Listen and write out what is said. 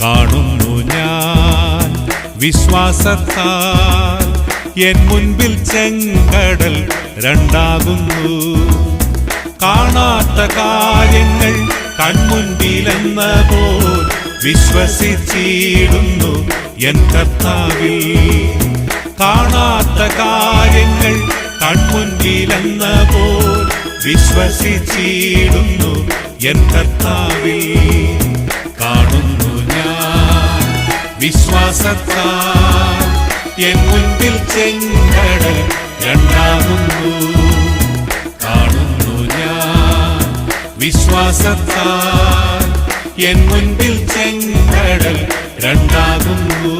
കാണുന്നു ഞാൻ വിശ്വാസത്താൽ എൻ മുൻപിൽ ചെങ്കടൽ രണ്ടാകുന്നു. കാണാത്ത കാര്യങ്ങൾ കൺമുൻപിലെന്ന പോൽ വിശ്വസിച്ചിടുന്നു എൻ കർത്താവിൽ. കാണാത്ത കാര്യങ്ങൾ കൺമുൻപിലെന്ന പോൽ വിശ്വസിച്ചിടുന്നു എൻ കർത്താവിൽ. കാണുന്നു ഞാൻ വിശ്വാസത്താൽ എൻ മുൻപിൽ ചെങ്കടൽ രണ്ടാകുന്നു. കാണുന്നു ഞാൻ വിശ്വാസത്താൽ എൻ മുൻപിൽ ചെങ്കടൽ രണ്ടാകുന്നു.